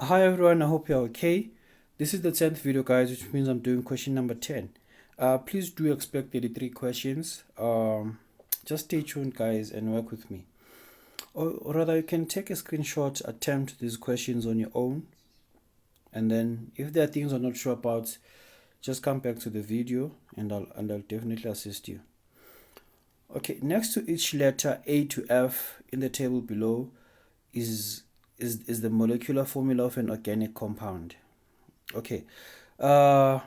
Hi everyone, I hope you're okay. This is the 10th video, guys, which means I'm doing question number 10. Please do expect 33 questions. Just stay tuned, guys, and work with me. Or rather, you can take a screenshot, attempt these questions on your own, and then if there are things I'm not sure about, just come back to the video and I'll definitely assist you. Okay, next to each letter A to F in the table below is the molecular formula of an organic compound. Okay. Uh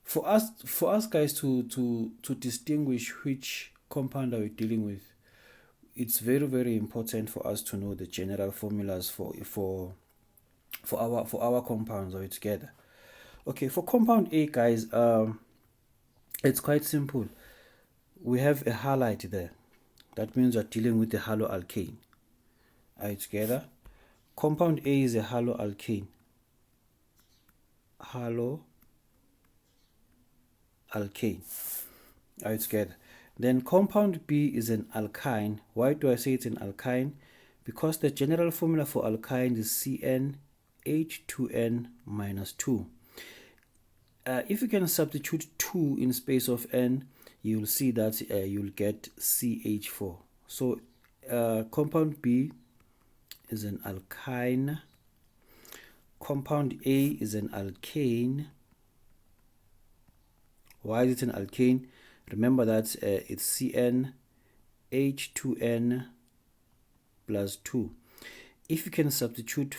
for us guys to distinguish which compound are we dealing with, it's very important for us to know the general formulas for our compounds all together. Okay, for compound A, guys, it's quite simple. We have a halide there. That means we're dealing with the haloalkane. Are you together? Compound A is a haloalkane. Haloalkane. Are you together? Then compound B is an alkyne. Why do I say it's an alkyne? Because the general formula for alkyne is CnH2n minus 2. If you can substitute 2 in space of n, you'll see that you'll get CH4. So compound B is an alkyne. Compound A is an alkane. Why is it an alkane? Remember that it's CnH2n plus 2. If you can substitute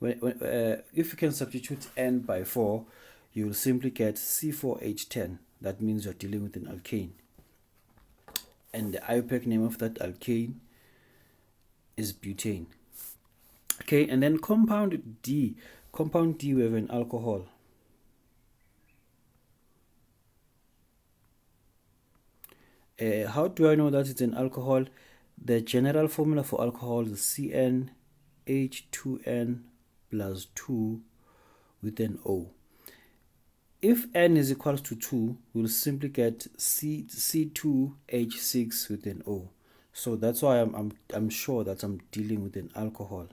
if you can substitute n by 4, you will simply get C4H10. That means you're dealing with an alkane. And the IUPAC name of that alkane is butane. Okay, and then compound D. Compound D, we have an alcohol. How do I know that it's an alcohol? The general formula for alcohol is CnH2n plus 2 with an O. If n is equals to 2, we'll simply get C2H6 with an O. So that's why I'm sure that I'm dealing with an alcohol.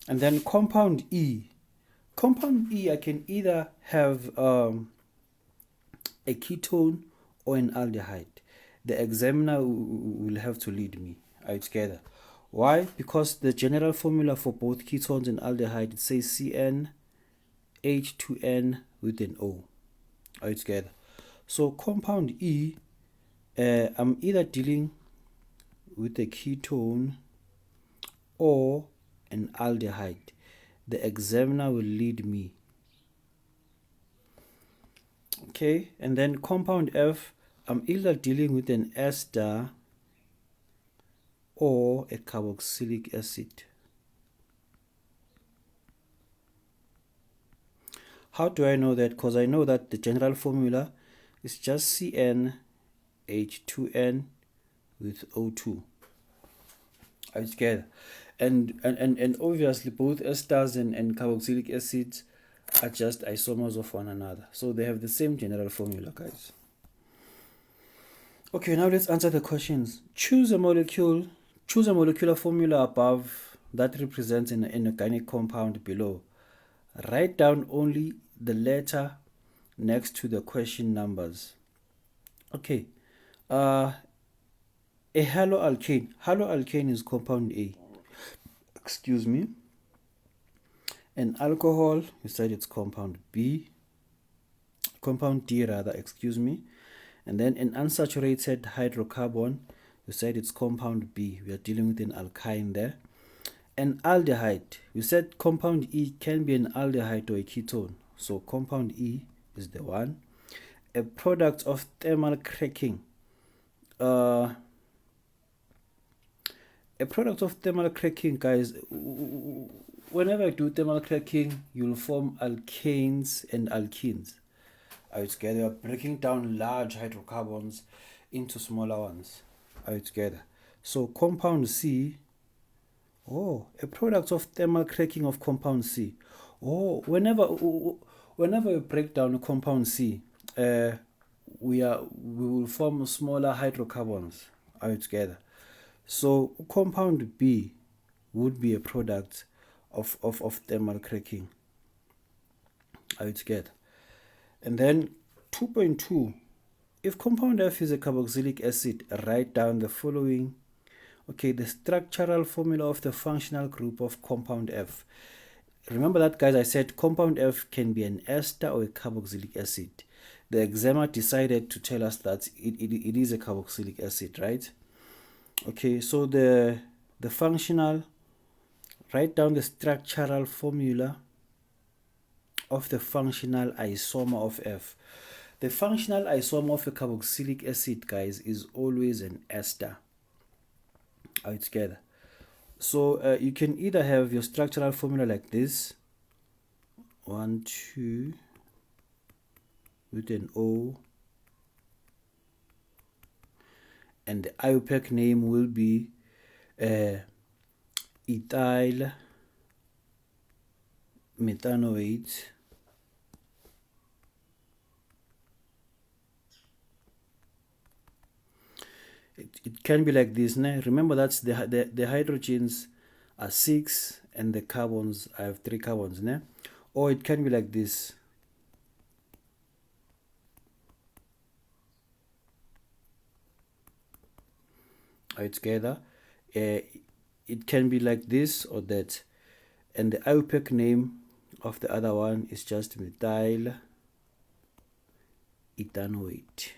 And then compound E. Compound E, I can either have a ketone or an aldehyde. The examiner will have to lead me. Are you together? Why? Because the general formula for both ketones and aldehyde, it says CnH2n with an O. Are you together? So compound E, I'm either dealing with a ketone or an aldehyde. The examiner will lead me. Okay, and then compound F, I'm either dealing with an ester or a carboxylic acid. How do I know that? Because I know that the general formula is just CnH2n with O2. Are you together? And obviously both esters and carboxylic acids are just isomers of one another. So they have the same general formula, guys. Okay, now let's answer the questions. Choose a molecular formula above that represents an inorganic compound below. Write down only the letter next to the question numbers. Okay. A haloalkane. Haloalkane is compound A. Excuse me. An alcohol, we said it's compound B. Compound D rather, excuse me. And then an unsaturated hydrocarbon, we said it's compound B. We are dealing with an alkyne there. An aldehyde, we said compound E can be an aldehyde or a ketone. So compound E is the one. A product of thermal cracking. A product of thermal cracking, guys, whenever I do thermal cracking, you'll form alkanes and alkenes. Are you together? You're breaking down large hydrocarbons into smaller ones. Are you together? So compound C, a product of thermal cracking of compound C. Whenever we break down a compound C, we will form smaller hydrocarbons. Are you together? So compound B, would be a product of thermal cracking. Are you together? And then 2.2, if compound F is a carboxylic acid, write down the following. Okay, the structural formula of the functional group of compound F. Remember that, guys, I said compound F can be an ester or a carboxylic acid. The examiner decided to tell us that it is a carboxylic acid, right? Okay, so the functional, write down the structural formula of the functional isomer of F. The functional isomer of a carboxylic acid, guys, is always an ester. Are you together? So you can either have your structural formula like this, 1, 2, with an O, and the IUPAC name will be ethyl methanoate it can be like this. Now remember that's the hydrogens are 6 and the carbons, I have 3 carbons now. Or it can be like this. Are you together? It can be like this or that, and the IUPAC name of the other one is just methyl ethanoate.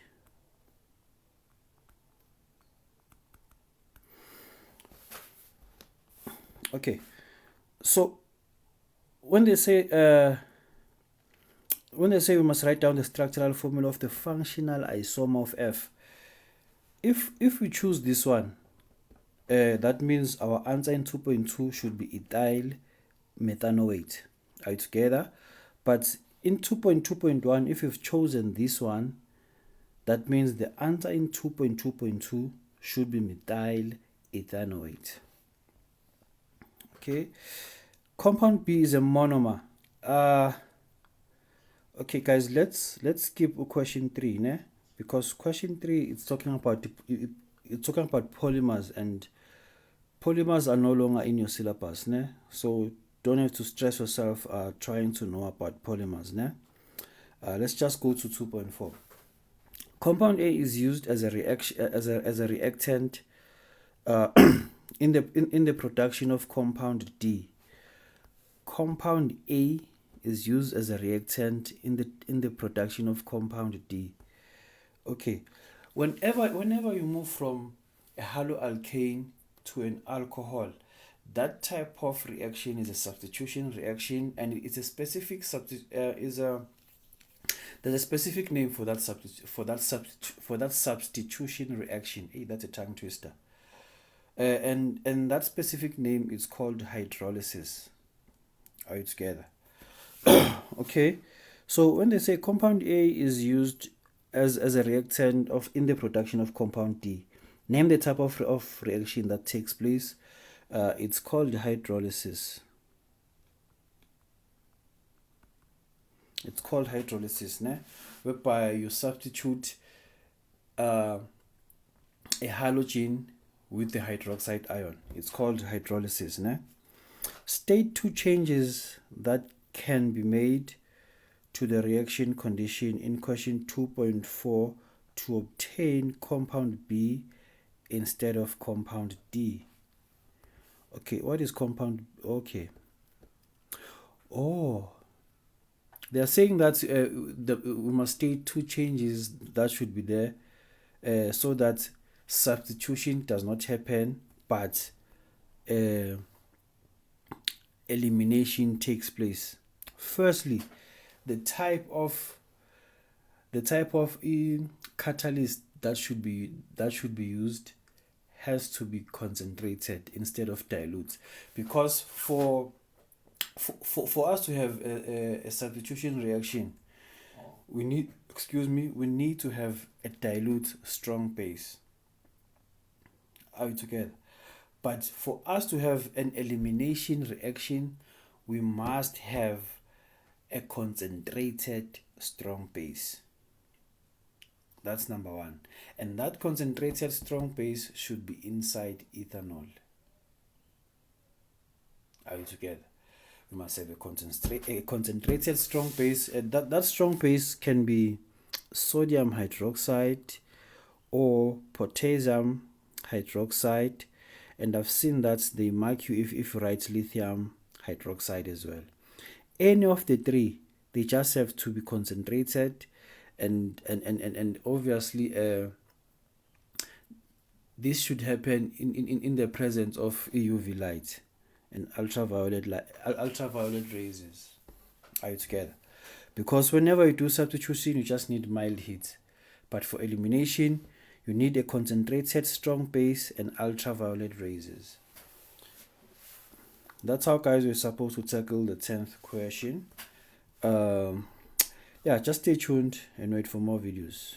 Okay, so when they say we must write down the structural formula of the functional isomer of F, if we choose this one, that means our answer in 2.2 should be ethyl methanoate. Are you together? But in 2.2.1, if you've chosen this one, that means the answer in 2.2.2 should be methyl ethanoate. Okay, compound B is a monomer. Okay, guys, let's skip question 3, né? Because question 3 it's talking about polymers, and polymers are no longer in your syllabus, né? So don't have to stress yourself trying to know about polymers, né? Let's just go to 2.4. Compound A is used as a reaction as a reactant in the production of compound D. Compound A is used as a reactant in the production of compound D. Okay, whenever you move from a haloalkane to an alcohol, that type of reaction is a substitution reaction, and it's a specific there's a specific name for that substitution reaction. Hey, that's a tongue twister. And that specific name is called hydrolysis. Are you together? Okay, so when they say compound A is used as a reactant in the production of compound D, name the type of reaction that takes place. It's called hydrolysis. It's called hydrolysis, né? Whereby you substitute a halogen with the hydroxide ion. It's called hydrolysis, né? State 2 changes that can be made to the reaction condition in question 2.4 to obtain compound B instead of compound D. Okay, what is compound? Okay. Oh, they are saying that we must state 2 changes that should be there so that substitution does not happen, but elimination takes place. Firstly, the type of catalyst that should be used has to be concentrated instead of dilute, because for us to have a substitution reaction, we need to have a dilute strong base. Are we together? But for us to have an elimination reaction, we must have a concentrated strong base. That's number 1. And that concentrated strong base should be inside ethanol. Are you together? We must have a concentrated strong base. That strong base can be sodium hydroxide or potassium hydroxide, and I've seen that they mark you if you write lithium hydroxide as well. Any of the three, they just have to be concentrated, and obviously this should happen in the presence of UV light and ultraviolet rays. Are you together? Because whenever you do substitution, you just need mild heat. But for elimination, you need a concentrated strong base and ultraviolet rays. That's how, guys, we're supposed to tackle the 10th question. Yeah, just stay tuned and wait for more videos.